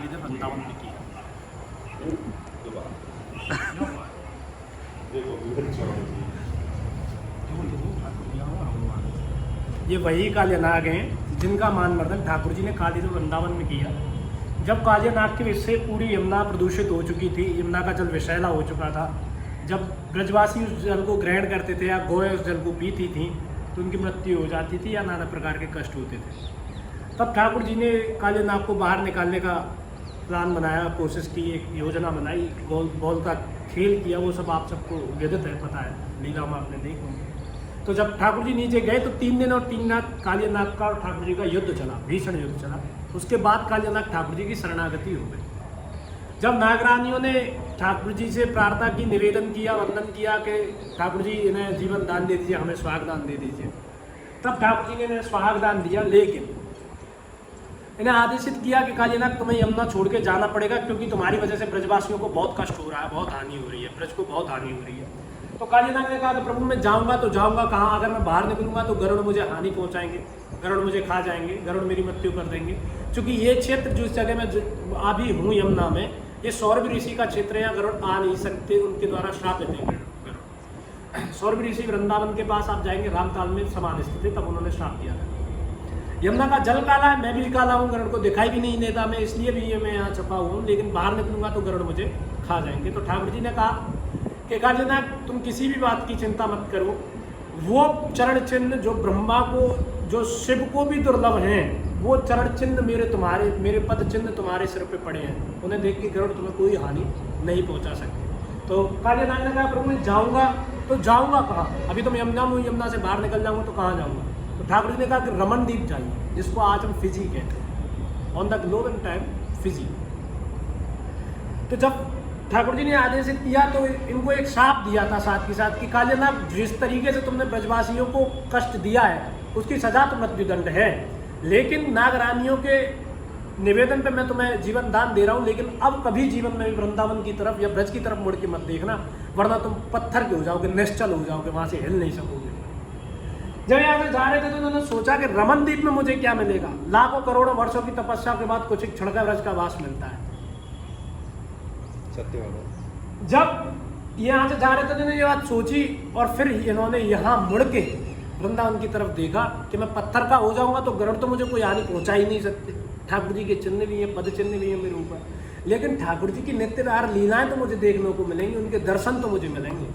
कालीधर वृंदावन में किया। ये वही कालियानाग हैं जिनका मानवर्धन ठाकुर जी ने कालीधर वृंदावन में किया। जब कालियानाग की से पूरी यमुना प्रदूषित हो चुकी थी, यमुना का जल विषैला हो चुका था, जब ब्रजवासी उस जल को ग्रहण करते थे या गौएं उस जल को पीती थी तो उनकी मृत्यु हो जाती थी या नाना प्रकार के कष्ट होते थे। तब ठाकुर जी ने कालियानाग को बाहर निकालने का प्लान बनाया, कोशिश की, एक योजना बनाई, बॉल का खेल किया। वो सब आप सबको विदित है, पता है, लीला में आपने देखा। तो जब ठाकुर जी नीचे गए तो 3 दिन और 3 रात कालियानाग का और ठाकुर जी का युद्ध चला, भीषण युद्ध चला। उसके बाद कालियानाग ठाकुर जी की शरणागति हो गई। जब नागरानियों ने ठाकुर जी से प्रार्थना की, निवेदन किया, वंदन किया कि ठाकुर जी इन्हें जीवन दान दे दीजिए, हमें सुहाग दान दे दीजिए, तब ठाकुर जी ने इन्हें सुहाग दान दिया। लेकिन इन्हें आदेशित किया कि कालियानाग तुम्हें यमुना छोड़ के जाना पड़ेगा, क्योंकि तुम्हारी वजह से ब्रजवासियों को बहुत कष्ट हो रहा है, बहुत हानि हो रही है, ब्रज को बहुत हानि हो रही है। तो कालियानाग ने कहा कि प्रभु मैं जाऊंगा तो जाऊंगा कहाँ, अगर मैं बाहर निकलूंगा तो गरुड़ मुझे हानि पहुंचाएंगे, गरुड़ मुझे खा जाएंगे, गरुड़ मेरी मृत्यु कर देंगे। क्योंकि ये क्षेत्र जिस जगह मैं अभी हूँ यमुना में, ये सौरभ ऋषि का क्षेत्र है, यहाँ गरुड़ आ नहीं सकते, उनके द्वारा श्रापित है गरुड़। सौरभ ऋषि वृंदावन के पास आप जाएंगे, रामताल में समान स्थित है, तब उन्होंने श्राप दिया था। यमुना का जल काला है, मैं भी काला हूँ, गरुड़ को दिखाई भी नहीं देता, मैं इसलिए भी मैं यहाँ छपा हूँ, लेकिन बाहर निकलूंगा तो गरुड़ मुझे खा जाएंगे। तो ठाकुर जी ने कहा कि कालियानाग तुम किसी भी बात की चिंता मत करो, वो चरण चिन्ह जो ब्रह्मा को, जो शिव को भी दुर्लभ हैं, वो चरण चिन्ह मेरे पद चिन्ह तुम्हारे सिर पे पड़े हैं, उन्हें देख के गरुड़ तुम्हें कोई हानि नहीं पहुंचा सकते। तो कालियानाग ने कहा प्रभु मैं जाऊंगा तो जाऊंगा कहाँ, अभी तो मैं यमुना में, यमुना से बाहर निकल जाऊंगा तो कहाँ जाऊंगा। तो ठाकुर जी ने कहा कि रमन द्वीप जाइए, जिसको आज हम फिजी कहते हैं, on the globe and time Fiji. तो जब ठाकुर जी ने आदेशित किया तो इनको एक श्राप दिया था साथ के साथ कि कालियानाग जिस तरीके से तुमने ब्रजवासियों को कष्ट दिया है उसकी सजा तो मृत्युदंड है, लेकिन नागरानियों के निवेदन पे मैं तुम्हें जीवन दान दे रहा हूँ, लेकिन अब कभी जीवन में वृंदावन की तरफ या ब्रज की तरफ मुड़ के मत देखना, वरना तुम पत्थर के हो जाओगे, निश्चल हो जाओगे, वहाँ से हिल नहीं सकोगे। जब यहाँ से जा रहे थे तो उन्होंने सोचा कि रमन द्वीप में मुझे क्या मिलेगा, लाखों करोड़ों वर्षों की तपस्या के बाद कुछ एक क्षण का ब्रज का वास मिलता है। जब यहाँ से जा रहे थे तो इन्होंने ये बात सोची और फिर इन्होंने यहाँ मुड़ के वृंदावन की तरफ देखा कि मैं पत्थर का हो जाऊंगा तो गरुड़ तो मुझे कोई हानि पहुंचा ही नहीं सकते। ठाकुर जी के चिन्ह भी हैं, पद चिन्ह भी हैं मेरे ऊपर, लेकिन ठाकुर जी की नित्य विहार लीलाएं तो मुझे देखने को मिलेंगी, उनके दर्शन तो मुझे मिलेंगे।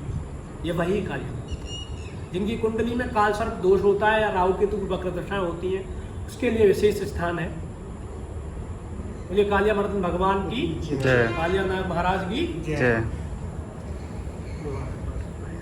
ये वही कालियानाग जिनकी कुंडली में काल सर्प दोष होता है या राहु केतु की वक्र दशाएं होती हैं, उसके लिए विशेष स्थान है। बोलिए कालियामर्दन भगवान की जय, कालियानाग महाराज की जय।